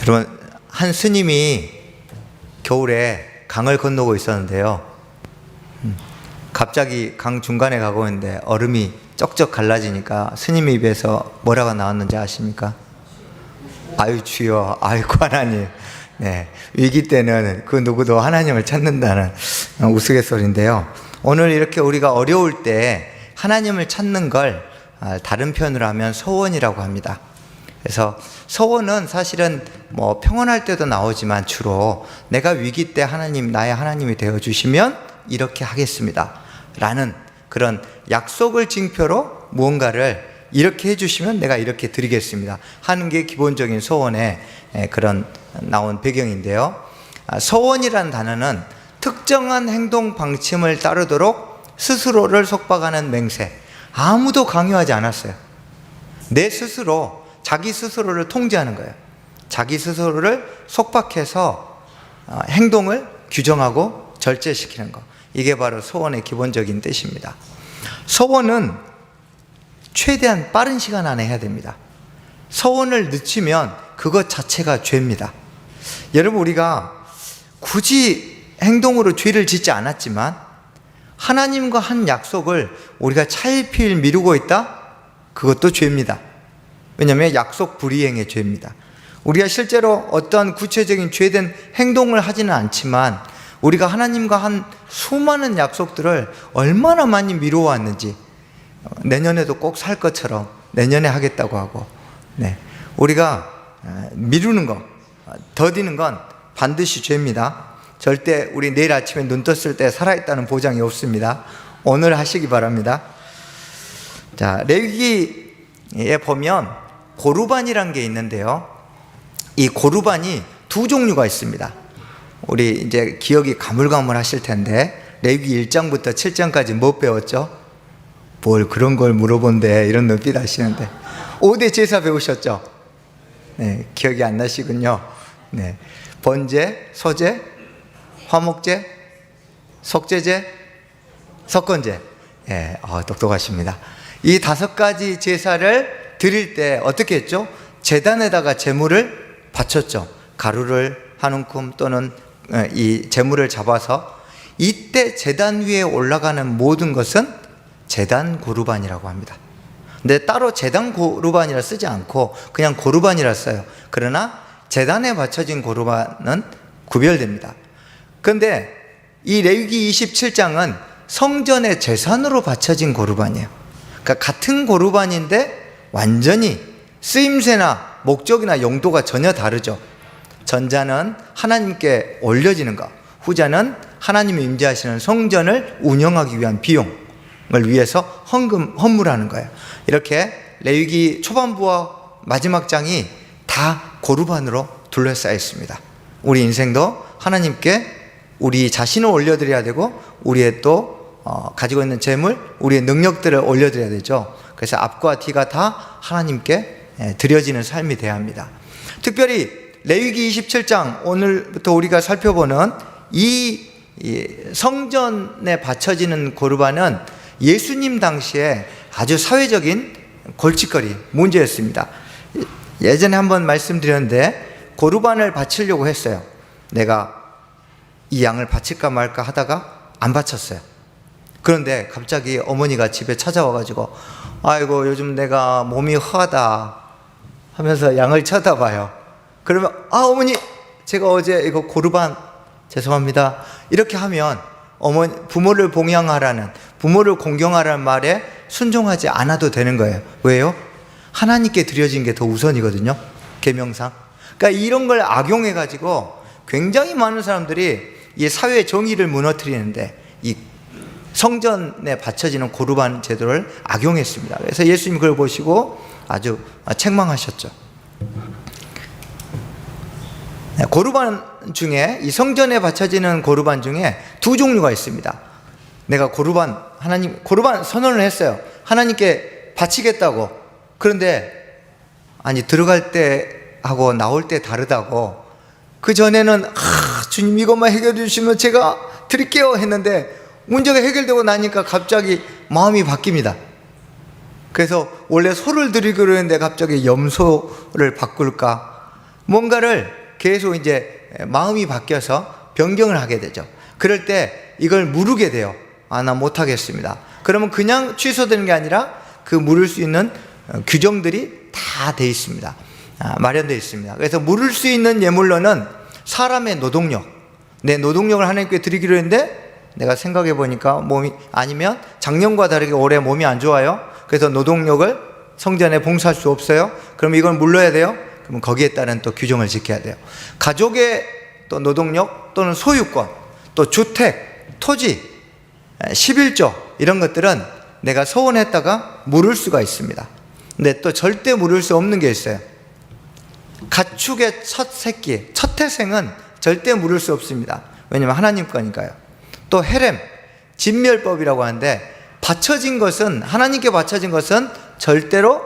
여러분, 한 스님이 겨울에 강을 건너고 있었는데요. 갑자기 강 중간에 가고 있는데 얼음이 쩍쩍 갈라지니까 스님 입에서 뭐라고 나왔는지 아십니까? 아유 주여, 아이고 하나님. 네, 위기 때는 그 누구도 하나님을 찾는다는 우스갯소리인데요. 오늘 이렇게 우리가 어려울 때 하나님을 찾는 걸 다른 표현으로 하면 소원이라고 합니다. 그래서 소원은 사실은 뭐 평온할 때도 나오지만 주로 내가 위기 때 하나님, 나의 하나님이 되어주시면 이렇게 하겠습니다 라는 그런 약속을 징표로 무언가를 이렇게 해주시면 내가 이렇게 드리겠습니다 하는 게 기본적인 소원의 그런 나온 배경인데요. 소원이라는 단어는 특정한 행동 방침을 따르도록 스스로를 속박하는 맹세, 아무도 강요하지 않았어요. 내 스스로, 자기 스스로를 통제하는 거예요. 자기 스스로를 속박해서 행동을 규정하고 절제시키는 거, 이게 바로 소원의 기본적인 뜻입니다. 소원은 최대한 빠른 시간 안에 해야 됩니다. 소원을 늦추면 그것 자체가 죄입니다. 여러분, 우리가 굳이 행동으로 죄를 짓지 않았지만 하나님과 한 약속을 우리가 차일피일 미루고 있다? 그것도 죄입니다. 왜냐하면 약속 불이행의 죄입니다. 우리가 실제로 어떤 구체적인 죄된 행동을 하지는 않지만 우리가 하나님과 한 수많은 약속들을 얼마나 많이 미루어왔는지, 내년에도 꼭 살 것처럼 내년에 하겠다고 하고, 우리가 미루는 것, 더디는 건 반드시 죄입니다. 절대 우리 내일 아침에 눈 떴을 때 살아있다는 보장이 없습니다. 오늘 하시기 바랍니다. 자, 레위기에 보면 고르반이란 게 있는데요. 이 고르반이 두 종류가 있습니다. 우리 이제 기억이 가물가물하실 텐데 레위기 1장부터 7장까지 뭐 배웠죠? 뭘 그런 걸 물어본대, 이런 눈빛 하시는데 5대 제사 배우셨죠? 네, 기억이 안 나시군요. 네, 번제, 소제, 화목제, 속제제, 석건제. 예, 똑똑하십니다. 이 5가지 제사를 드릴 때 어떻게 했죠? 제단에다가 제물을 바쳤죠. 가루를 한 움큼 또는 이 제물을 잡아서, 이때 제단 위에 올라가는 모든 것은 제단 고르반이라고 합니다. 근데 따로 제단 고르반이라 쓰지 않고 그냥 고르반이라 써요. 그러나 제단에 바쳐진 고르반은 구별됩니다. 그런데 이 레위기 27장은 성전의 제산으로 바쳐진 고르반이에요. 그러니까 같은 고르반인데 완전히 쓰임새나 목적이나 용도가 전혀 다르죠. 전자는 하나님께 올려지는 것, 후자는 하나님이 임재하시는 성전을 운영하기 위한 비용을 위해서 헌물하는 거예요. 이렇게 레위기 초반부와 마지막 장이 다 고르반으로 둘러싸여 있습니다. 우리 인생도 하나님께 우리 자신을 올려드려야 되고, 우리의 또 가지고 있는 재물, 우리의 능력들을 올려드려야 되죠. 그래서 앞과 뒤가 다 하나님께 드려지는 삶이 돼야 합니다. 특별히 레위기 27장, 오늘부터 우리가 살펴보는 이 성전에 바쳐지는 고르반은 예수님 당시에 아주 사회적인 골칫거리, 문제였습니다. 예전에 한번 말씀드렸는데 고르반을 바치려고 했어요. 내가 이 양을 바칠까 말까 하다가 안 바쳤어요. 그런데 갑자기 어머니가 집에 찾아와가지고, 아이고 요즘 내가 몸이 허하다 하면서 양을 쳐다봐요. 그러면 어머니, 제가 어제 이거 고르반 죄송합니다 이렇게 하면 부모를 봉양하라는, 부모를 공경하라는 말에 순종하지 않아도 되는 거예요. 왜요? 하나님께 드려진 게 더 우선이거든요, 계명상. 그러니까 이런 걸 악용해가지고 굉장히 많은 사람들이 이 사회의 정의를 무너뜨리는데 이 성전에 바쳐지는 고르반 제도를 악용했습니다. 그래서 예수님 그걸 보시고 아주 책망하셨죠. 고르반 중에, 이 성전에 바쳐지는 고르반 중에 두 종류가 있습니다. 내가 고르반 선언을 했어요. 하나님께 바치겠다고. 그런데 아니, 들어갈 때 하고 나올 때 다르다고. 그 전에는 주님 이것만 해결해 주시면 제가 드릴게요 했는데 문제가 해결되고 나니까 갑자기 마음이 바뀝니다. 그래서 원래 소를 드리기로 했는데 갑자기 염소를 바꿀까, 뭔가를 계속 이제 마음이 바뀌어서 변경을 하게 되죠. 그럴 때 이걸 물으게 돼요. 나 못하겠습니다. 그러면 그냥 취소되는 게 아니라 그 물을 수 있는 규정들이 다 돼 있습니다. 마련되어 있습니다. 그래서 물을 수 있는 예물로는 사람의 노동력, 내 노동력을 하나님께 드리기로 했는데 내가 생각해 보니까 몸이, 아니면 작년과 다르게 올해 몸이 안 좋아요. 그래서 노동력을 성전에 봉사할 수 없어요. 그럼 이걸 물러야 돼요. 그러면 거기에 따른 또 규정을 지켜야 돼요. 가족의 또 노동력 또는 소유권, 또 주택, 토지, 11조 이런 것들은 내가 소원했다가 물을 수가 있습니다. 근데 또 절대 물을 수 없는 게 있어요. 가축의 첫 새끼, 첫 태생은 절대 물을 수 없습니다. 왜냐하면 하나님 거니까요. 또 헤렘, 진멸법이라고 하는데 바쳐진 것은, 하나님께 바쳐진 것은 절대로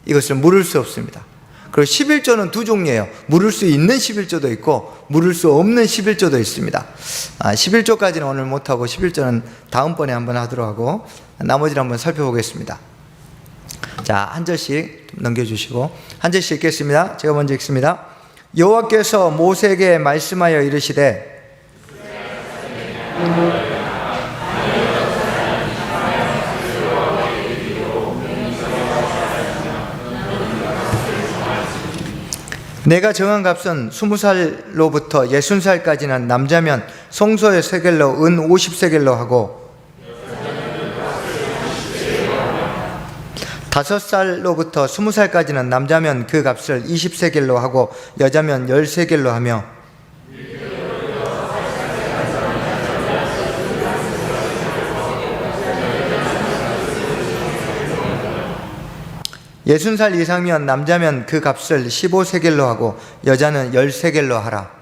이것을 물을 수 없습니다. 그리고 11조는 두 종류예요. 물을 수 있는 11조도 있고 물을 수 없는 11조도 있습니다. 11조까지는 오늘 못하고 11조는 다음번에 한번 하도록 하고 나머지를 한번 살펴보겠습니다. 자, 한 절씩 넘겨주시고 한 절씩 읽겠습니다. 제가 먼저 읽습니다. 여호와께서 모세에게 말씀하여 이르시되 내가 정한 값은 20살로부터 60살까지는 남자면 송소의 세겔로 은 50세겔로 하고 5살로부터 20살까지는 남자면 그 값을 20세겔로 하고 여자면 10세겔로 하며 60살 이상이면 남자면 그 값을 15세겔로 하고 여자는 10세겔로 하라.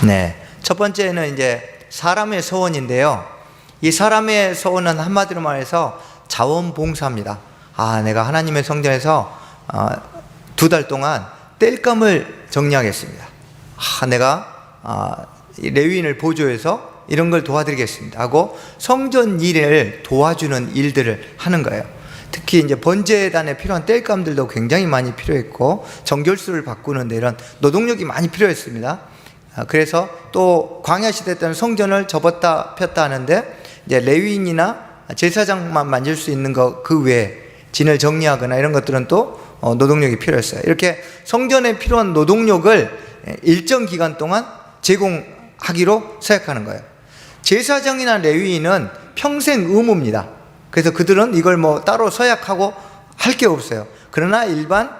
네, 첫 번째는 이제 사람의 소원인데요. 이 사람의 소원은 한마디로 말해서 자원봉사입니다. 내가 하나님의 성전에서 2달 동안 땔감을 정리하겠습니다. 내가 레위인을 보조해서 이런 걸 도와드리겠습니다 하고 성전 일을 도와주는 일들을 하는 거예요. 특히 이제 번제단에 필요한 땔감들도 굉장히 많이 필요했고 정결수를 바꾸는 데 이런 노동력이 많이 필요했습니다. 그래서 또 광야 시대 때는 성전을 접었다 폈다 하는데 이제 레위인이나 제사장만 만질 수 있는 거 그 외에 진을 정리하거나 이런 것들은 또 노동력이 필요했어요. 이렇게 성전에 필요한 노동력을 일정 기간 동안 제공하기로 생각하는 거예요. 제사장이나 레위인은 평생 의무입니다. 그래서 그들은 이걸 뭐 따로 서약하고 할 게 없어요. 그러나 일반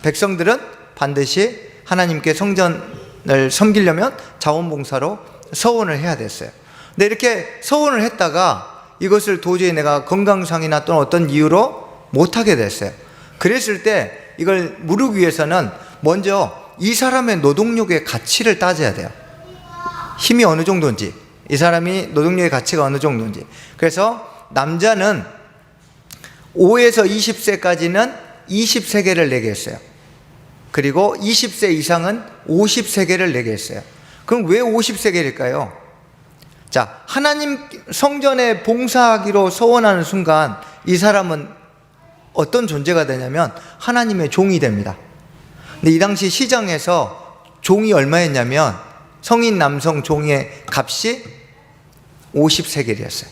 백성들은 반드시 하나님께 성전을 섬기려면 자원봉사로 서원을 해야 됐어요. 근데 이렇게 서원을 했다가 이것을 도저히 내가 건강상이나 또는 어떤 이유로 못하게 됐어요. 그랬을 때 이걸 물기 위해서는 먼저 이 사람의 노동력의 가치를 따져야 돼요. 힘이 어느 정도인지, 이 사람이 노동력의 가치가 어느 정도인지. 그래서 남자는 5에서 20세까지는 20세겔을 내게 했어요. 그리고 20세 이상은 50세겔을 내게 했어요. 그럼 왜 50세겔일까요? 자, 하나님 성전에 봉사하기로 서원하는 순간 이 사람은 어떤 존재가 되냐면 하나님의 종이 됩니다. 근데 이 당시 시장에서 종이 얼마였냐면 성인 남성 종의 값이 50세겔이었어요.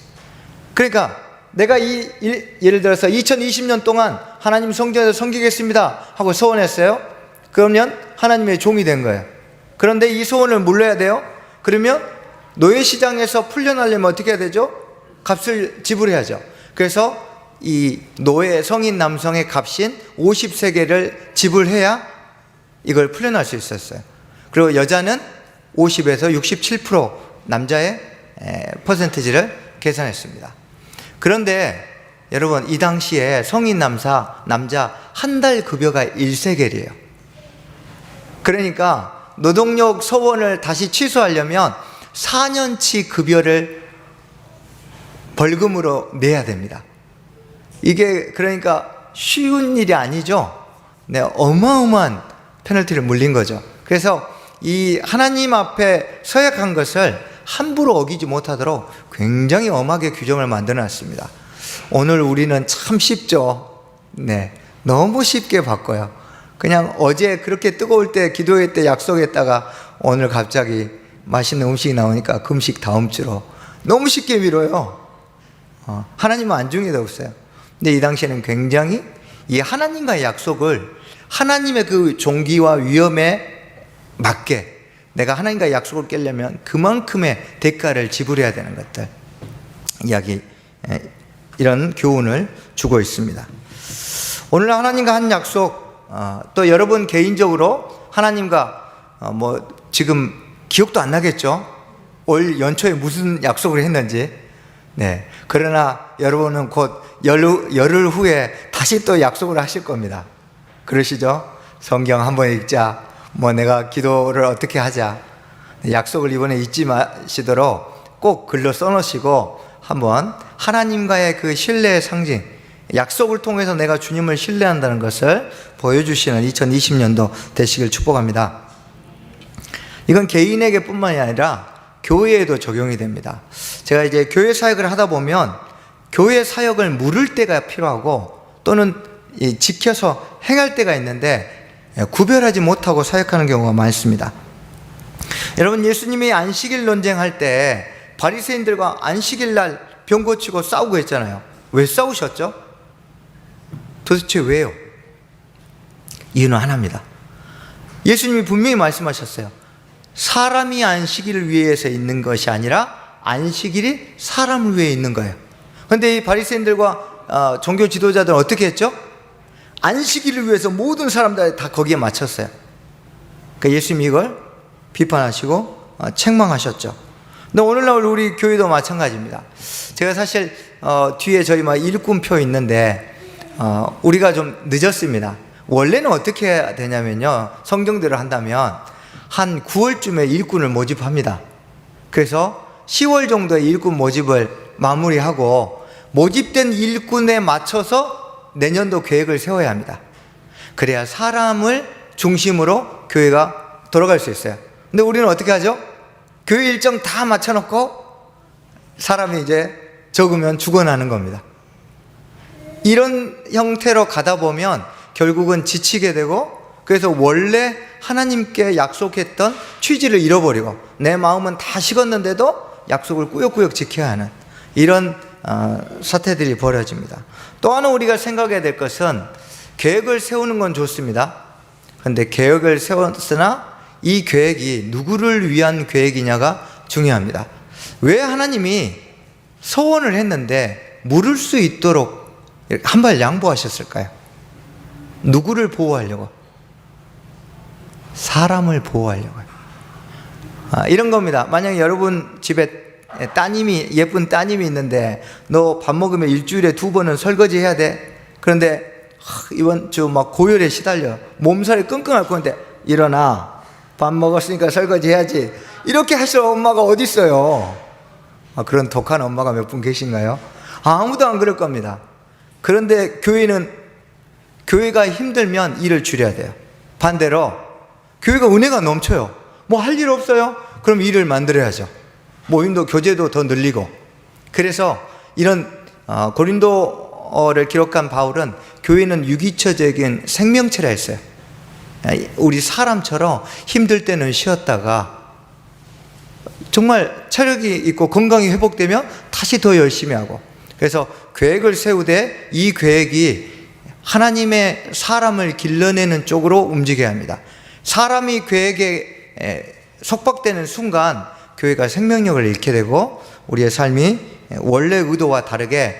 그러니까 내가 예를 들어서 2020년 동안 하나님 성전에서 섬기겠습니다 하고 서원했어요. 그러면 하나님의 종이 된 거예요. 그런데 이 소원을 물러야 돼요. 그러면 노예시장에서 풀려나려면 어떻게 해야 되죠? 값을 지불해야죠. 그래서 이 노예 성인 남성의 값인 50세겔을 지불해야 이걸 풀려날 수 있었어요. 그리고 여자는 50에서 67% 남자의 퍼센티지를 계산했습니다. 그런데 여러분, 이 당시에 성인 남자 한 달 급여가 1세겔이에요. 그러니까 노동력 서원을 다시 취소하려면 4년치 급여를 벌금으로 내야 됩니다. 이게 그러니까 쉬운 일이 아니죠. 네, 어마어마한 페널티를 물린 거죠. 그래서 이 하나님 앞에 서약한 것을 함부로 어기지 못하도록 굉장히 엄하게 규정을 만들어 놨습니다. 오늘 우리는 참 쉽죠. 네, 너무 쉽게 바꿔요. 그냥 어제 그렇게 뜨거울 때 기도회 때 약속했다가 오늘 갑자기 맛있는 음식이 나오니까 금식 다음 주로 너무 쉽게 미뤄요. 하나님은 안중에도 없어요. 근데 이 당시에는 굉장히 이 하나님과의 약속을 하나님의 그 종기와 위엄에 맞게 내가 하나님과의 약속을 깨려면 그만큼의 대가를 지불해야 되는 것들 이런 교훈을 주고 있습니다. 오늘 하나님과 한 약속, 또 여러분 개인적으로 하나님과 지금 기억도 안 나겠죠? 올 연초에 무슨 약속을 했는지. 네. 그러나 여러분은 곧 열흘 후에 다시 또 약속을 하실 겁니다. 그러시죠? 성경 한번 읽자. 내가 기도를 어떻게 하자. 약속을 이번에 잊지 마시도록 꼭 글로 써놓으시고 한번 하나님과의 그 신뢰의 상징, 약속을 통해서 내가 주님을 신뢰한다는 것을 보여주시는 2020년도 되시길 축복합니다. 이건 개인에게 뿐만이 아니라 교회에도 적용이 됩니다. 제가 이제 교회 사역을 하다 보면 교회 사역을 물을 때가 필요하고 또는 지켜서 행할 때가 있는데 구별하지 못하고 사역하는 경우가 많습니다. 여러분, 예수님이 안식일 논쟁할 때 바리새인들과 안식일 날 병 고치고 싸우고 했잖아요. 왜 싸우셨죠? 도대체 왜요? 이유는 하나입니다. 예수님이 분명히 말씀하셨어요. 사람이 안식일을 위해서 있는 것이 아니라 안식일이 사람을 위해 있는 거예요. 그런데 이 바리새인들과 종교 지도자들은 어떻게 했죠? 안식일을 위해서 모든 사람들 다 거기에 맞췄어요. 그러니까 예수님이 이걸 비판하시고 책망하셨죠. 근데 오늘날 우리 교회도 마찬가지입니다. 제가 사실 뒤에 저희 일꾼표 있는데 우리가 좀 늦었습니다. 원래는 어떻게 해야 되냐면요, 성경대로 한다면 한 9월쯤에 일꾼을 모집합니다. 그래서 10월 정도에 일꾼 모집을 마무리하고 모집된 일꾼에 맞춰서 내년도 계획을 세워야 합니다. 그래야 사람을 중심으로 교회가 돌아갈 수 있어요. 근데 우리는 어떻게 하죠? 교회 일정 다 맞춰놓고 사람이 이제 적으면 죽어나는 겁니다. 이런 형태로 가다 보면 결국은 지치게 되고, 그래서 원래 하나님께 약속했던 취지를 잃어버리고 내 마음은 다 식었는데도 약속을 꾸역꾸역 지켜야 하는 이런 사태들이 벌어집니다. 또 하나 우리가 생각해야 될 것은 계획을 세우는 건 좋습니다. 그런데 계획을 세웠으나 이 계획이 누구를 위한 계획이냐가 중요합니다. 왜 하나님이 소원을 했는데 물을 수 있도록 한 발 양보하셨을까요? 누구를 보호하려고? 사람을 보호하려고요. 이런 겁니다. 만약에 여러분 집에 예쁜 따님이 있는데 너 밥 먹으면 일주일에 2번은 설거지 해야 돼. 그런데 이번 주 고열에 시달려. 몸살이 끙끙 앓고 있는데 일어나. 밥 먹었으니까 설거지 해야지. 이렇게 하실 엄마가 어디 있어요? 그런 독한 엄마가 몇 분 계신가요? 아무도 안 그럴 겁니다. 그런데 교회가 힘들면 일을 줄여야 돼요. 반대로 교회가 은혜가 넘쳐요. 할 일 없어요? 그럼 일을 만들어야죠. 모임도 교제도 더 늘리고. 그래서 이런 고린도를 기록한 바울은 교회는 유기처적인 생명체라 했어요. 우리 사람처럼 힘들 때는 쉬었다가 정말 체력이 있고 건강이 회복되면 다시 더 열심히 하고. 그래서 계획을 세우되 이 계획이 하나님의 사람을 길러내는 쪽으로 움직여야 합니다. 사람이 계획에 속박되는 순간 교회가 생명력을 잃게 되고 우리의 삶이 원래 의도와 다르게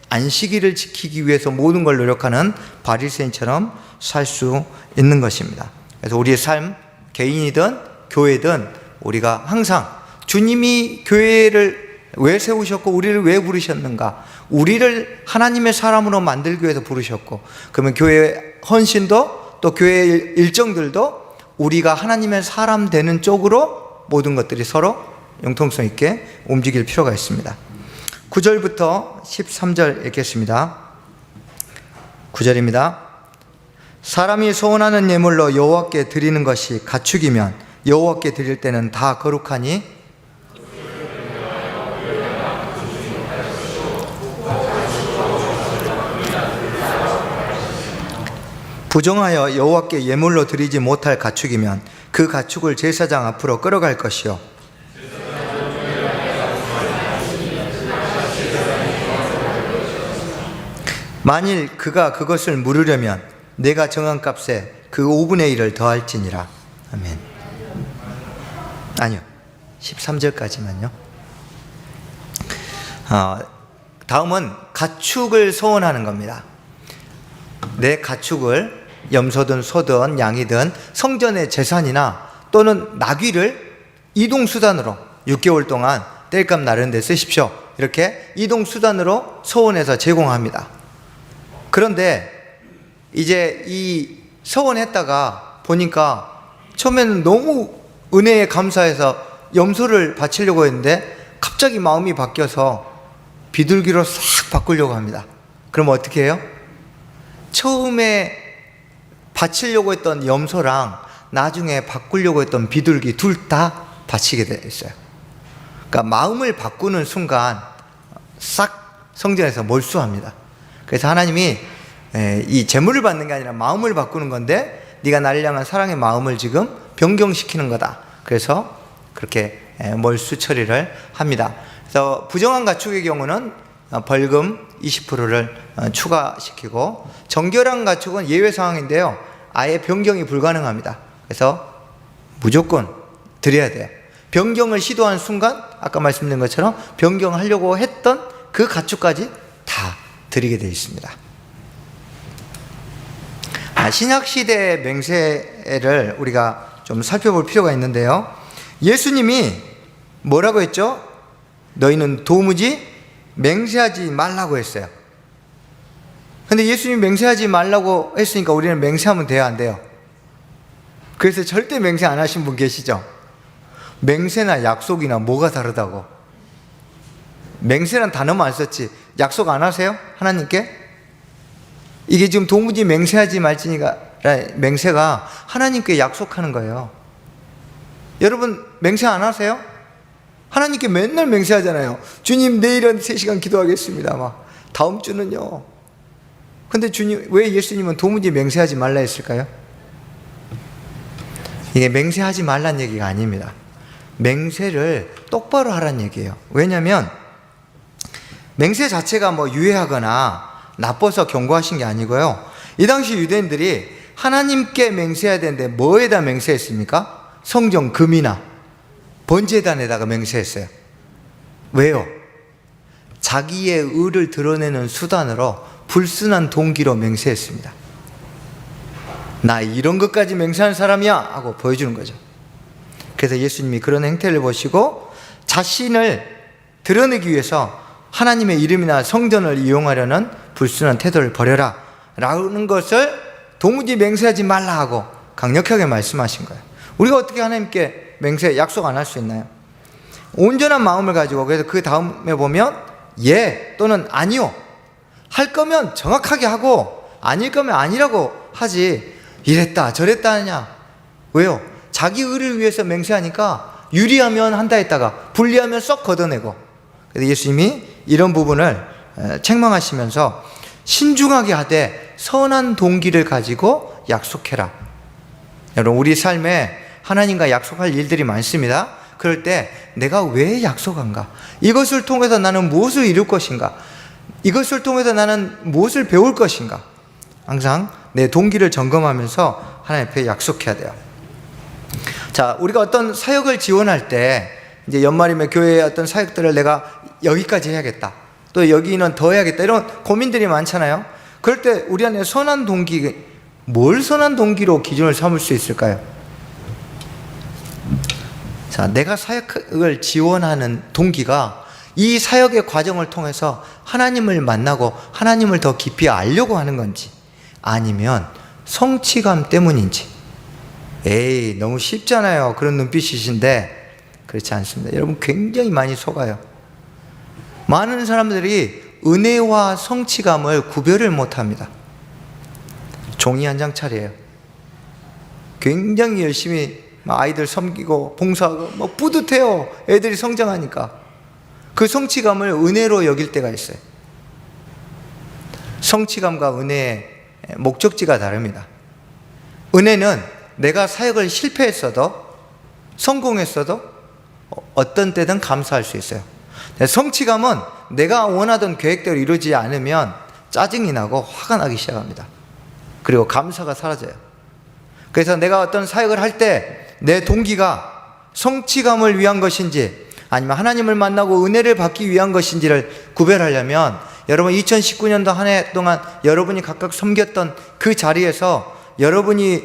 안식일을 지키기 위해서 모든 걸 노력하는 바리새인처럼 살 수 있는 것입니다. 그래서 우리의 삶, 개인이든 교회든 우리가 항상 주님이 교회를 왜 세우셨고 우리를 왜 부르셨는가, 우리를 하나님의 사람으로 만들기 위해서 부르셨고, 그러면 교회의 헌신도 또 교회의 일정들도 우리가 하나님의 사람 되는 쪽으로 모든 것들이 서로 융통성 있게 움직일 필요가 있습니다. 9절부터 13절 읽겠습니다. 9절입니다. 사람이 소원하는 예물로 여호와께 드리는 것이 가축이면 여호와께 드릴 때는 다 거룩하니 부정하여 여호와께 예물로 드리지 못할 가축이면 그 가축을 제사장 앞으로 끌어갈 것이요 만일 그가 그것을 물으려면 내가 정한 값에 그 5분의 1을 더할지니라. 아멘. 아니요, 13절까지만요. 다음은 가축을 소원하는 겁니다. 내 가축을 염소든 소든 양이든 성전의 재산이나 또는 나귀를 이동수단으로 6개월 동안 뗄값 나르는 데 쓰십시오. 이렇게 이동수단으로 소원해서 제공합니다. 그런데 이제 이 서원했다가 보니까 처음에는 너무 은혜에 감사해서 염소를 바치려고 했는데 갑자기 마음이 바뀌어서 비둘기로 싹 바꾸려고 합니다. 그럼 어떻게 해요? 처음에 바치려고 했던 염소랑 나중에 바꾸려고 했던 비둘기 둘 다 바치게 돼 있어요. 그러니까 마음을 바꾸는 순간 싹 성전에서 몰수합니다. 그래서 하나님이 이 재물을 받는 게 아니라 마음을 바꾸는 건데 네가 나를 향한 사랑의 마음을 지금 변경시키는 거다. 그래서 그렇게 몰수 처리를 합니다. 그래서 부정한 가축의 경우는 벌금 20%를 추가시키고 정결한 가축은 예외 상황인데요. 아예 변경이 불가능합니다. 그래서 무조건 드려야 돼요. 변경을 시도한 순간 아까 말씀드린 것처럼 변경하려고 했던 그 가축까지 다 드리게 되어 있습니다. 신약시대의 맹세를 우리가 좀 살펴볼 필요가 있는데요. 예수님이 뭐라고 했죠? 너희는 도무지 맹세하지 말라고 했어요. 근데 예수님이 맹세하지 말라고 했으니까 우리는 맹세하면 돼요, 안 돼요? 그래서 절대 맹세 안 하신 분 계시죠? 맹세나 약속이나 뭐가 다르다고? 맹세란 단어만 안 썼지 약속 안 하세요? 하나님께? 이게 지금 도무지 맹세하지 말지니까 맹세가 하나님께 약속하는 거예요. 여러분 맹세 안 하세요? 하나님께 맨날 맹세하잖아요. 주님 내일은 3시간 기도하겠습니다. 막 다음 주는요. 근데 주님 왜 예수님은 도무지 맹세하지 말라 했을까요? 이게 맹세하지 말란 얘기가 아닙니다. 맹세를 똑바로 하란 얘기예요. 왜냐하면 맹세 자체가 뭐 유해하거나 나빠서 경고하신 게 아니고요. 이 당시 유대인들이 하나님께 맹세해야 되는데 뭐에다 맹세했습니까? 성전 금이나 번제단에다가 맹세했어요. 왜요? 자기의 의를 드러내는 수단으로 불순한 동기로 맹세했습니다. 나 이런 것까지 맹세하는 사람이야 하고 보여주는 거죠. 그래서 예수님이 그런 행태를 보시고 자신을 드러내기 위해서 하나님의 이름이나 성전을 이용하려는 불순한 태도를 버려라 라는 것을 도무지 맹세하지 말라 하고 강력하게 말씀하신 거예요. 우리가 어떻게 하나님께 맹세 약속 안 할 수 있나요? 온전한 마음을 가지고, 그래서 그 다음에 보면 예 또는 아니요, 할 거면 정확하게 하고 아닐 거면 아니라고 하지 이랬다 저랬다 하냐. 왜요? 자기 의를 위해서 맹세하니까 유리하면 한다 했다가 불리하면 쏙 걷어내고. 그래서 예수님이 이런 부분을 책망하시면서 신중하게 하되 선한 동기를 가지고 약속해라. 여러분 우리 삶에 하나님과 약속할 일들이 많습니다. 그럴 때 내가 왜 약속한가? 이것을 통해서 나는 무엇을 이룰 것인가? 이것을 통해서 나는 무엇을 배울 것인가? 항상 내 동기를 점검하면서 하나님 앞에 약속해야 돼요. 자, 우리가 어떤 사역을 지원할 때 이제 연말이면 교회의 어떤 사역들을 내가 여기까지 해야겠다, 또 여기는 더 해야겠다, 이런 고민들이 많잖아요. 그럴 때 우리 안에 선한 동기, 뭘 선한 동기로 기준을 삼을 수 있을까요? 자, 내가 사역을 지원하는 동기가 이 사역의 과정을 통해서 하나님을 만나고 하나님을 더 깊이 알려고 하는 건지, 아니면 성취감 때문인지. 에이 너무 쉽잖아요, 그런 눈빛이신데. 그렇지 않습니다. 여러분 굉장히 많이 속아요. 많은 사람들이 은혜와 성취감을 구별을 못합니다. 종이 한 장 차례예요. 굉장히 열심히 막 아이들 섬기고 봉사하고 뭐 뿌듯해요. 애들이 성장하니까. 그 성취감을 은혜로 여길 때가 있어요. 성취감과 은혜의 목적지가 다릅니다. 은혜는 내가 사역을 실패했어도 성공했어도 어떤 때든 감사할 수 있어요. 성취감은 내가 원하던 계획대로 이루어지지 않으면 짜증이 나고 화가 나기 시작합니다. 그리고 감사가 사라져요. 그래서 내가 어떤 사역을 할 때 내 동기가 성취감을 위한 것인지 아니면 하나님을 만나고 은혜를 받기 위한 것인지를 구별하려면 여러분 2019년도 한 해 동안 여러분이 각각 섬겼던 그 자리에서 여러분이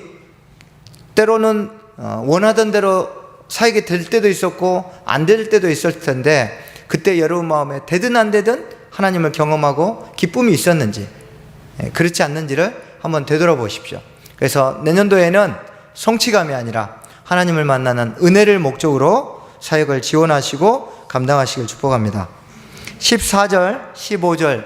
때로는 원하던 대로 사역이 될 때도 있었고 안 될 때도 있을 텐데 그때 여러분 마음에 되든 안 되든 하나님을 경험하고 기쁨이 있었는지 그렇지 않는지를 한번 되돌아보십시오. 그래서 내년도에는 성취감이 아니라 하나님을 만나는 은혜를 목적으로 사역을 지원하시고 감당하시길 축복합니다. 14절, 15절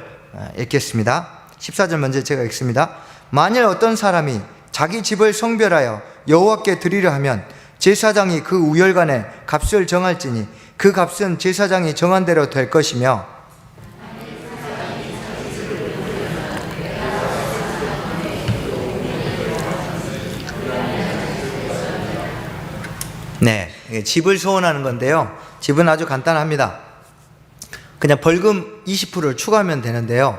읽겠습니다. 14절 먼저 제가 읽습니다. 만일 어떤 사람이 자기 집을 성별하여 여호와께 드리려 하면 제사장이 그 우열간에 값을 정할지니 그 값은 제사장이 정한 대로 될 것이며 네, 집을 소원하는 건데요. 집은 아주 간단합니다. 그냥 벌금 20%를 추가하면 되는데요.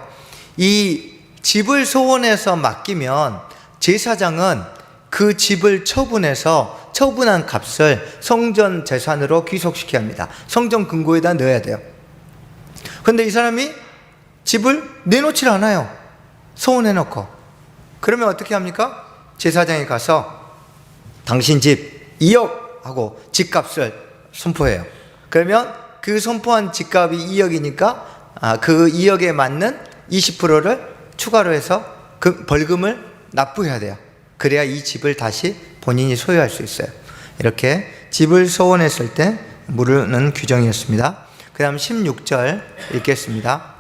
이 집을 소원해서 맡기면 제사장은 그 집을 처분해서 처분한 값을 성전 재산으로 귀속시켜야 합니다. 성전 금고에다 넣어야 돼요. 그런데 이 사람이 집을 내놓질 않아요. 소원해놓고. 그러면 어떻게 합니까? 제사장이 가서 당신 집 2억 하고 집값을 선포해요. 그러면 그 선포한 집값이 2억이니까 그 2억에 맞는 20%를 추가로 해서 그 벌금을 납부해야 돼요. 그래야 이 집을 다시 본인이 소유할 수 있어요. 이렇게 집을 소원했을 때 물르는 규정이었습니다. 그 다음 16절 읽겠습니다.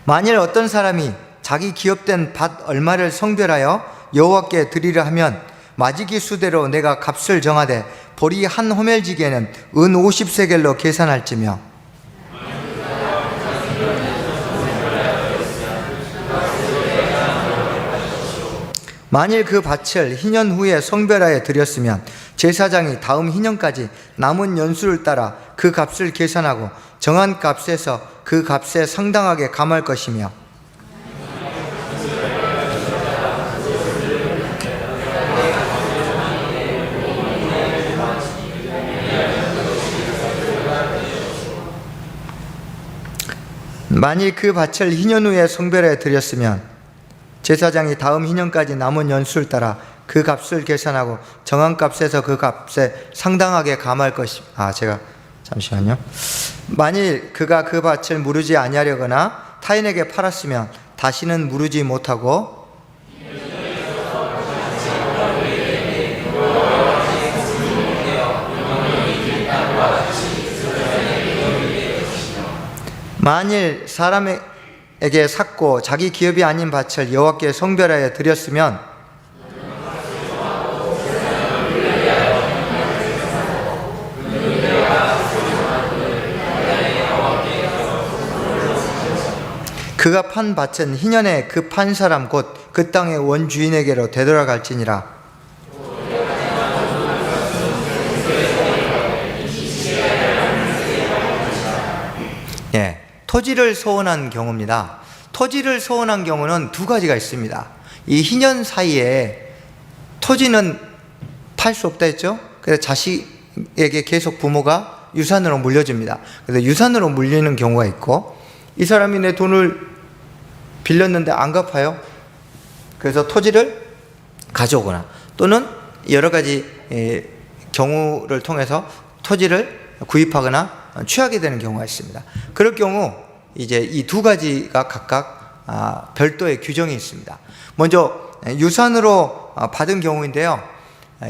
만일 어떤 사람이 자기 기업된 밭 얼마를 성별하여 여호와께 드리려 하면 마지기 수대로 내가 값을 정하되 보리 한 호멜지기에는 은 50세겔로 계산할지며 만일 그 밭을 희년 후에 성별하여 드렸으면 제사장이 다음 희년까지 남은 연수를 따라 그 값을 계산하고 정한 값에서 그 값에 상당하게 감할 것이며 만일 그 밭을 희년 후에 성별해 드렸으면 제사장이 다음 희년까지 남은 연수를 따라 그 값을 계산하고 정한 값에서 그 값에 상당하게 감할 잠시만요. 만일 그가 그 밭을 무르지 아니하려거나 타인에게 팔았으면 다시는 무르지 못하고 만일 사람에게 샀고 자기 기업이 아닌 밭을 여호와께 성별하여 드렸으면 그가 판 밭은 희년에 그 판 사람 곧 그 땅의 원주인에게로 되돌아갈지니라. 예, 토지를 소원한 경우입니다. 토지를 소원한 경우는 두 가지가 있습니다. 이 희년 사이에 토지는 팔 수 없다 했죠. 그래서 자식에게 계속 부모가 유산으로 물려줍니다. 그래서 유산으로 물리는 경우가 있고, 이 사람이 내 돈을 빌렸는데 안 갚아요. 그래서 토지를 가져오거나 또는 여러 가지 경우를 통해서 토지를 구입하거나 취하게 되는 경우가 있습니다. 그럴 경우 이제 이 두 가지가 각각 별도의 규정이 있습니다. 먼저 유산으로 받은 경우인데요.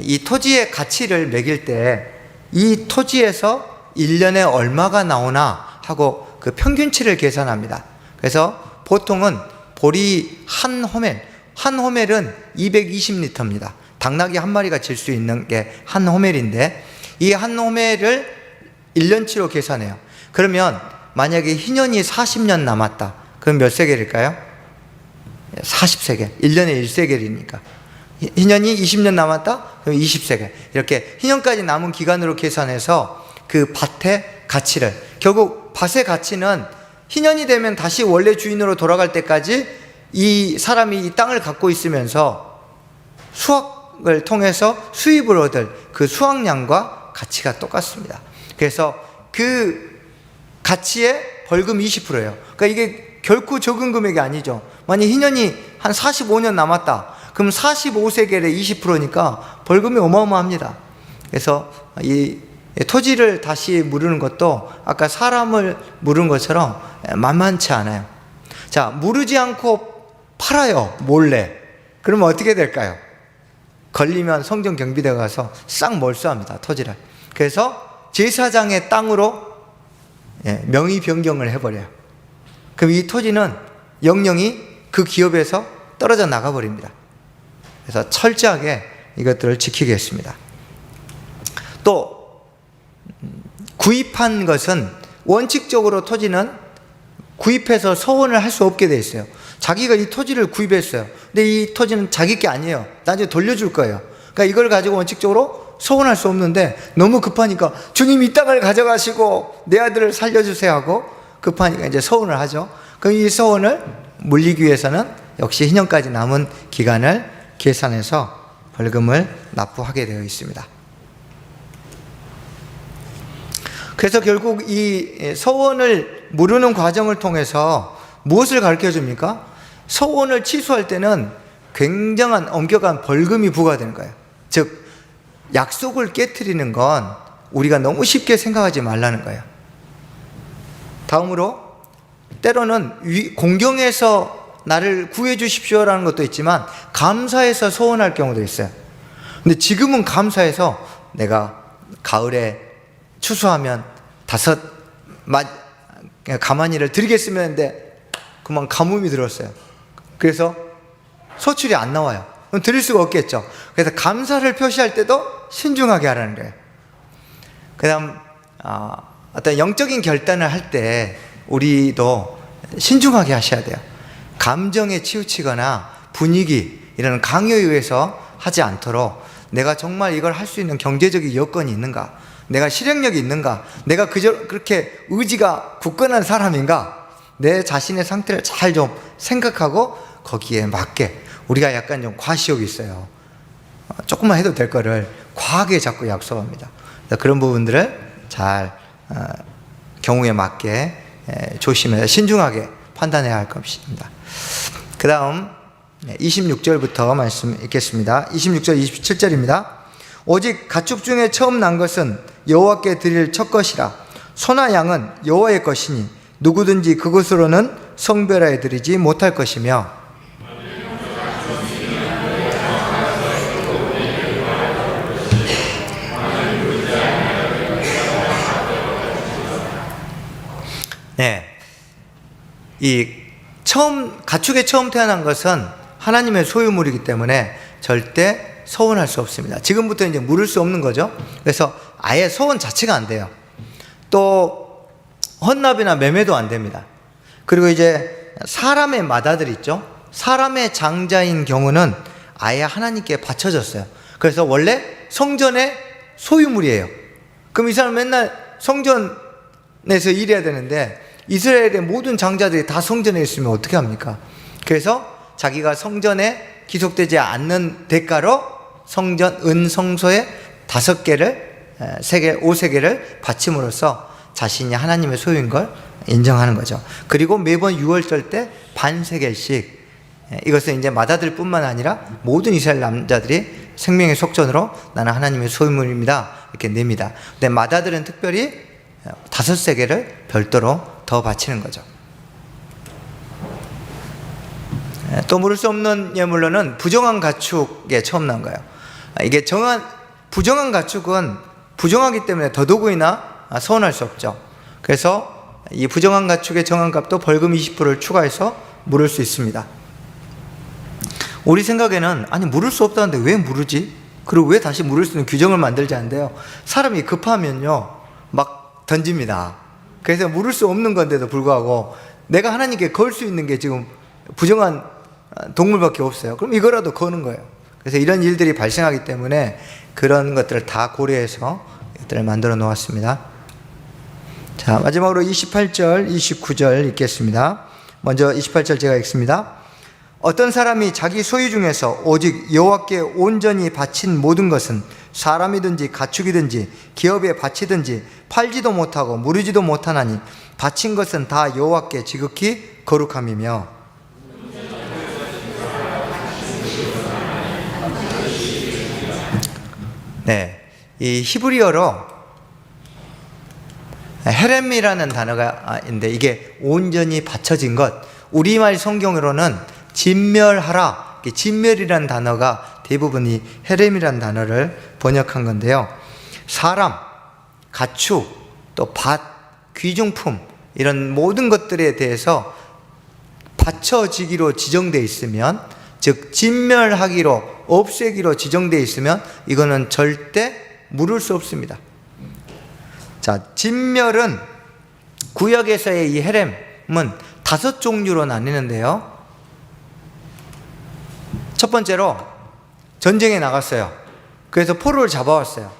이 토지의 가치를 매길 때 이 토지에서 1년에 얼마가 나오나 하고 그 평균치를 계산합니다. 그래서 보통은 보리 한 호멜은 220리터입니다. 당나귀 한 마리가 질 수 있는 게 한 호멜인데, 이 한 호멜을 1년치로 계산해요. 그러면 만약에 희년이 40년 남았다. 그럼 몇 세겔일까요? 40세겔. 1년에 1세겔이니까. 희년이 20년 남았다? 그럼 20세겔. 이렇게 희년까지 남은 기간으로 계산해서 그 밭의 가치를, 결국 밭의 가치는 희년이 되면 다시 원래 주인으로 돌아갈 때까지 이 사람이 이 땅을 갖고 있으면서 수확을 통해서 수입을 얻을 그 수확량과 가치가 똑같습니다. 그래서 그 가치의 벌금 20%예요. 그러니까 이게 결코 적은 금액이 아니죠. 만약 희년이 한 45년 남았다. 그럼 45세겔의 20%니까 벌금이 어마어마합니다. 그래서 이 토지를 다시 물으는 것도 아까 사람을 물은 것처럼 만만치 않아요. 자, 물으지 않고 팔아요, 몰래. 그러면 어떻게 될까요? 걸리면 성전 경비대가 가서 싹 몰수합니다, 토지를. 그래서 제사장의 땅으로 명의 변경을 해버려요. 그럼 이 토지는 영영이 그 기업에서 떨어져 나가버립니다. 그래서 철저하게 이것들을 지키겠습니다. 또 구입한 것은 원칙적으로 토지는 구입해서 서원을 할 수 없게 돼 있어요. 자기가 이 토지를 구입했어요. 근데 이 토지는 자기 게 아니에요. 나중에 돌려줄 거예요. 그러니까 이걸 가지고 원칙적으로 서원할 수 없는데, 너무 급하니까 주님 이 땅을 가져가시고 내 아들을 살려주세요 하고 급하니까 이제 서원을 하죠. 그럼 이 서원을 물리기 위해서는 역시 희년까지 남은 기간을 계산해서 벌금을 납부하게 되어 있습니다. 그래서 결국 이 서원을 물으는 과정을 통해서 무엇을 가르쳐 줍니까? 서원을 취소할 때는 굉장한 엄격한 벌금이 부과되는 거예요. 즉, 약속을 깨트리는 건 우리가 너무 쉽게 생각하지 말라는 거예요. 다음으로 때로는 공경에서 나를 구해 주십시오라는 것도 있지만 감사해서 소원할 경우도 있어요. 근데 지금은 감사해서 내가 가을에 추수하면 5 가마니를 드리겠으면 했는데 그만 가뭄이 들었어요. 그래서 소출이 안 나와요. 그럼 드릴 수가 없겠죠. 그래서 감사를 표시할 때도 신중하게 하라는 거예요. 그 다음 어떤 영적인 결단을 할 때 우리도 신중하게 하셔야 돼요. 감정에 치우치거나 분위기, 이런 강요에 의해서 하지 않도록 내가 정말 이걸 할 수 있는 경제적인 여건이 있는가, 내가 실행력이 있는가, 내가 그렇게 의지가 굳건한 사람인가, 내 자신의 상태를 잘 좀 생각하고 거기에 맞게, 우리가 약간 좀 과시욕이 있어요. 조금만 해도 될 거를 과하게 자꾸 약속합니다. 그런 부분들을 잘 경우에 맞게 조심해서 신중하게 판단해야 할 것입니다. 그 다음 26절부터 말씀 읽겠습니다. 26절 27절입니다. 오직 가축 중에 처음 난 것은 여호와께 드릴 첫 것이라. 소나 양은 여호와의 것이니 누구든지 그것으로는 성별하여 드리지 못할 것이며, 이 가축에 처음 태어난 것은 하나님의 소유물이기 때문에 절대 서원할 수 없습니다. 지금부터 이제 물을 수 없는 거죠. 그래서 아예 서원 자체가 안 돼요. 또 헌납이나 매매도 안 됩니다. 그리고 이제 사람의 맏아들 있죠. 사람의 장자인 경우는 아예 하나님께 바쳐졌어요. 그래서 원래 성전의 소유물이에요. 그럼 이 사람 맨날 성전에서 일해야 되는데 이스라엘의 모든 장자들이 다 성전에 있으면 어떻게 합니까? 그래서 자기가 성전에 기속되지 않는 대가로 성전 은성소에 5개를 5세계를 바침으로써 자신이 하나님의 소유인 걸 인정하는 거죠. 그리고 매번 6월절 때 반세겔씩, 이것은 이제 맏아들 뿐만 아니라 모든 이스라엘 남자들이 생명의 속전으로 나는 하나님의 소유물입니다 이렇게 냅니다. 근데 맏아들은 특별히 5세계를 별도로 더 바치는 거죠. 또 물을 수 없는 예물로는 부정한 가축에 처음 난 거예요. 이게 부정한 가축은 부정하기 때문에 더더욱이나 서원할 수 없죠. 그래서 이 부정한 가축의 정한 값도 벌금 20%를 추가해서 물을 수 있습니다. 우리 생각에는 아니 물을 수 없다는데 왜 물으지? 그리고 왜 다시 물을 수 있는 규정을 만들지 않는데요. 사람이 급하면요 막 던집니다. 그래서 물을 수 없는 건데도 불구하고 내가 하나님께 걸 수 있는 게 지금 부정한 동물밖에 없어요. 그럼 이거라도 거는 거예요. 그래서 이런 일들이 발생하기 때문에 그런 것들을 다 고려해서 이것들을 만들어 놓았습니다. 자, 마지막으로 28절, 29절 읽겠습니다. 먼저 28절 제가 읽습니다. 어떤 사람이 자기 소유 중에서 오직 여호와께 온전히 바친 모든 것은 사람이든지 가축이든지 기업에 바치든지 팔지도 못하고 무르지도 못하나니 바친 것은 다 여호와께 지극히 거룩함이며. 네, 이 히브리어로 헤렘이라는 단어가 있는데 이게 온전히 바쳐진 것, 우리말 성경으로는 진멸하라, 진멸이라는 단어가 대부분이 헤렘이라는 단어를 번역한 건데요. 사람, 가축, 또 밭, 귀중품 이런 모든 것들에 대해서 바쳐지기로 지정되어 있으면, 즉 진멸하기로, 없애기로 지정되어 있으면 이거는 절대 물을 수 없습니다. 자, 진멸은 구약에서의 이 헤렘은 5종류로 나뉘는데요. 첫 번째로 전쟁에 나갔어요. 그래서 포로를 잡아왔어요.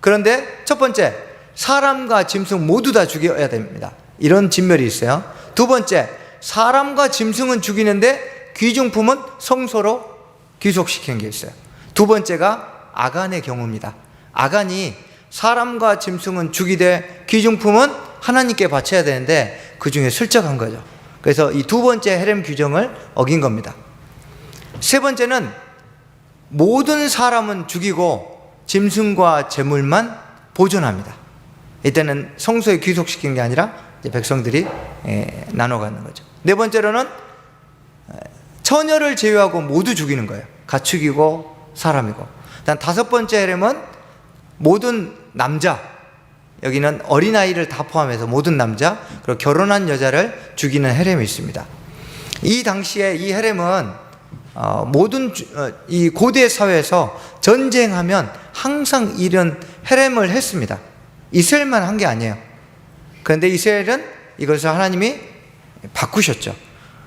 그런데 첫 번째, 사람과 짐승 모두 다 죽여야 됩니다. 이런 진멸이 있어요. 두 번째, 사람과 짐승은 죽이는데 귀중품은 성소로 귀속시키는 게 있어요. 두 번째가 아간의 경우입니다. 아간이 사람과 짐승은 죽이되 귀중품은 하나님께 바쳐야 되는데 그 중에 슬쩍한 거죠. 그래서 이 두 번째 헤렘 규정을 어긴 겁니다. 세 번째는 모든 사람은 죽이고 짐승과 재물만 보존합니다. 이때는 성소에 귀속시킨 게 아니라 이제 백성들이 나눠 갖는 거죠. 네 번째로는 처녀를 제외하고 모두 죽이는 거예요. 가축이고 사람이고. 일단 다섯 번째 헤렘은 모든 남자, 여기는 어린아이를 다 포함해서 모든 남자, 그리고 결혼한 여자를 죽이는 헤렘이 있습니다. 이 당시에 이 헤렘은 모든 이 고대 사회에서 전쟁하면 항상 이런 헤렘을 했습니다. 이스라엘만 한 게 아니에요. 그런데 이스라엘은 이것을 하나님이 바꾸셨죠.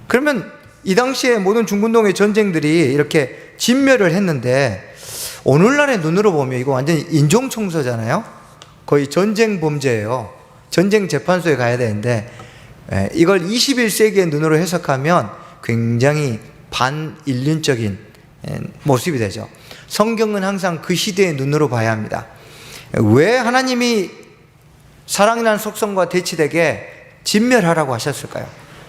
그러면 이 당시에 모든 중근동의 전쟁들이 이렇게 진멸을 했는데 오늘날의 눈으로 보면 이거 완전히 인종청소잖아요. 거의 전쟁 범죄예요. 전쟁 재판소에 가야 되는데 이걸 21세기의 눈으로 해석하면 굉장히 반인륜적인 모습이 되죠. 성경은 항상 그 시대의 눈으로 봐야 합니다. 왜 하나님이 사랑이라는 속성과 대치되게 진멸하라고 하셨을까요?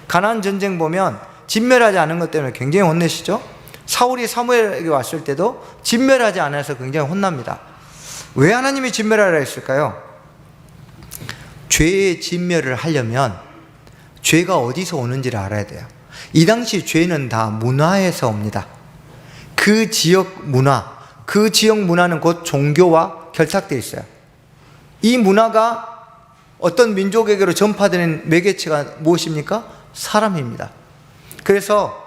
가나안 전쟁 보면 진멸하지 않은 것 때문에 굉장히 혼내시죠. 사울이 사무엘에게 왔을 때도 진멸하지 않아서 굉장히 혼납니다. 왜 하나님이 진멸하라 했을까요? 죄의 진멸을 하려면 죄가 어디서 오는지를 알아야 돼요. 이 당시 죄는 다 문화에서 옵니다. 그 지역 문화, 그 지역 문화는 곧 종교와 결탁되어 있어요. 이 문화가 어떤 민족에게로 전파되는 매개체가 무엇입니까? 사람입니다. 그래서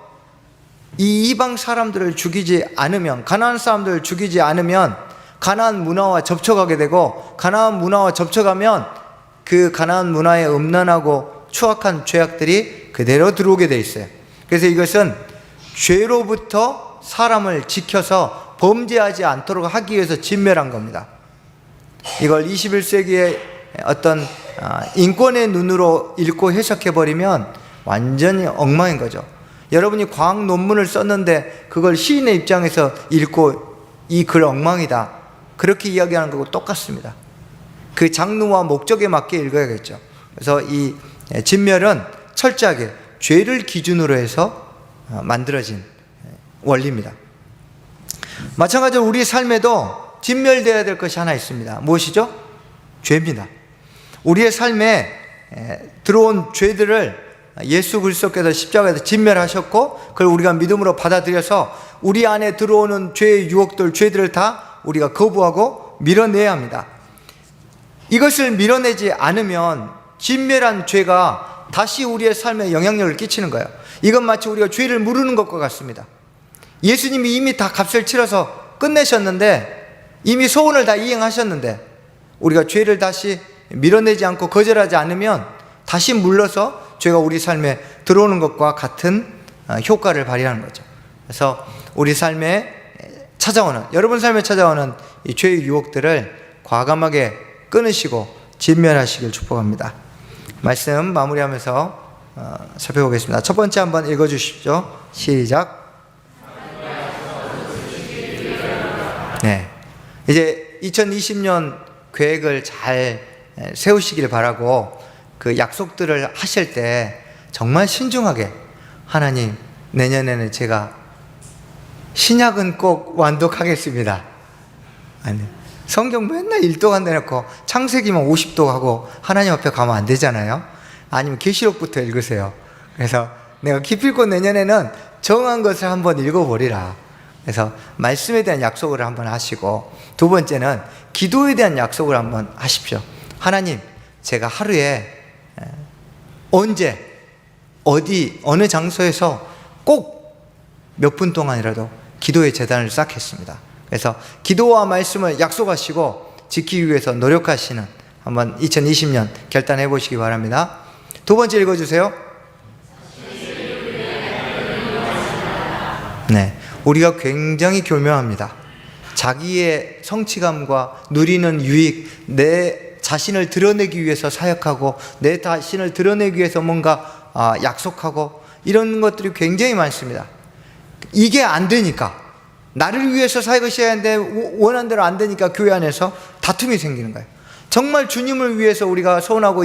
이 이방 사람들을 죽이지 않으면, 가나안 사람들을 죽이지 않으면 가나안 문화와 접촉하게 되고, 가나안 문화와 접촉하면 그 가나안 문화에 음란하고 추악한 죄악들이 그대로 들어오게 돼 있어요. 그래서 이것은 죄로부터 사람을 지켜서 범죄하지 않도록 하기 위해서 진멸한 겁니다. 이걸 21세기의 어떤 인권의 눈으로 읽고 해석해버리면 완전히 엉망인 거죠. 여러분이 과학 논문을 썼는데 그걸 시인의 입장에서 읽고 이 글 엉망이다, 그렇게 이야기하는 거고 똑같습니다. 그 장르와 목적에 맞게 읽어야겠죠. 그래서 이 진멸은 철저하게 죄를 기준으로 해서 만들어진 원리입니다. 마찬가지로 우리 삶에도 진멸되어야 될 것이 하나 있습니다. 무엇이죠? 죄입니다. 우리의 삶에 들어온 죄들을 예수 그리스도께서 십자가에서 진멸하셨고, 그걸 우리가 믿음으로 받아들여서 우리 안에 들어오는 죄의 유혹들, 죄들을 다 우리가 거부하고 밀어내야 합니다. 이것을 밀어내지 않으면 진멸한 죄가 다시 우리의 삶에 영향력을 끼치는 거예요. 이건 마치 우리가 죄를 무르는 것과 같습니다. 예수님이 이미 다 값을 치러서 끝내셨는데, 이미 소원을 다 이행하셨는데, 우리가 죄를 다시 밀어내지 않고 거절하지 않으면 다시 물러서 죄가 우리 삶에 들어오는 것과 같은 효과를 발휘하는 거죠. 그래서 우리 삶에 찾아오는, 여러분 삶에 찾아오는 이 죄의 유혹들을 과감하게 끊으시고 진멸하시길 축복합니다. 말씀 마무리하면서 살펴보겠습니다. 첫 번째 한번 읽어주십시오. 시작. 네, 이제 2020년 계획을 잘 세우시길 바라고, 그 약속들을 하실 때 정말 신중하게, 하나님, 내년에는 제가 신약은 꼭 완독하겠습니다. 아니, 성경 맨날 1독 내놓고 창세기만 50독 하고 하나님 앞에 가면 안 되잖아요. 아니면 계시록부터 읽으세요. 그래서 내가 기필코 내년에는 정한 것을 한번 읽어보리라. 그래서 말씀에 대한 약속을 한번 하시고, 두 번째는 기도에 대한 약속을 한번 하십시오. 하나님, 제가 하루에 언제, 어디, 어느 장소에서 꼭 몇 분 동안이라도 기도의 제단을 쌓겠습니다. 그래서 기도와 말씀을 약속하시고 지키기 위해서 노력하시는 한번 2020년 결단해 보시기 바랍니다. 두 번째 읽어주세요. 네, 우리가 굉장히 교묘합니다. 자기의 성취감과 누리는 유익, 내 자신을 드러내기 위해서 사역하고, 내 자신을 드러내기 위해서 뭔가 약속하고, 이런 것들이 굉장히 많습니다. 이게 안 되니까, 나를 위해서 사역을 해야 하는데 원하는 대로 안 되니까 교회 안에서 다툼이 생기는 거예요. 정말 주님을 위해서 우리가 소원하고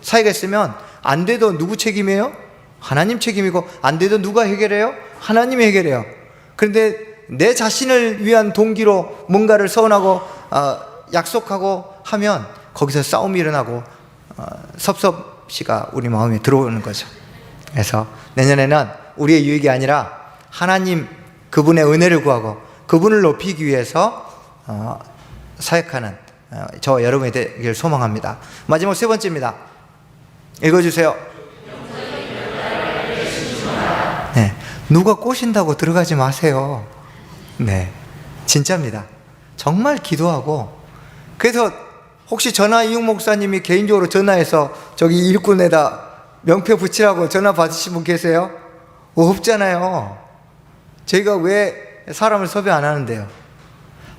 사역했으면 안 돼도 누구 책임이에요? 하나님 책임이고, 안 돼도 누가 해결해요? 하나님이 해결해요. 그런데 내 자신을 위한 동기로 뭔가를 소원하고 약속하고 하면 거기서 싸움이 일어나고 섭섭시가 우리 마음에 들어오는 거죠. 그래서 내년에는 우리의 유익이 아니라 하나님, 그분의 은혜를 구하고 그분을 높이기 위해서 사역하는 저와 여러분이 되길 소망합니다. 마지막 세 번째입니다. 읽어주세요. 네, 누가 꼬신다고 들어가지 마세요. 네, 진짜입니다. 정말 기도하고, 그래서 혹시 전화 이용 목사님이 개인적으로 전화해서 저기 일꾼에다 명패 붙이라고 전화 받으신 분 계세요? 없잖아요. 저희가 왜 사람을 섭외 안 하는데요?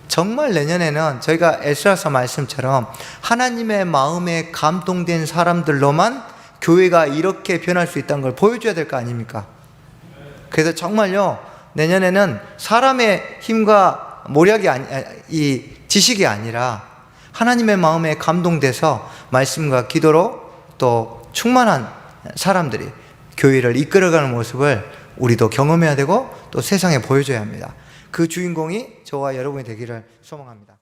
정말 내년에는 저희가 에스라서 말씀처럼 하나님의 마음에 감동된 사람들로만 교회가 이렇게 변할 수 있다는 걸 보여줘야 될 거 아닙니까? 그래서 정말요, 내년에는 사람의 힘과 모략이 이 지식이 아니라 하나님의 마음에 감동돼서 말씀과 기도로 또 충만한 사람들이 교회를 이끌어가는 모습을 우리도 경험해야 되고 또 세상에 보여줘야 합니다. 그 주인공이 저와 여러분이 되기를 소망합니다.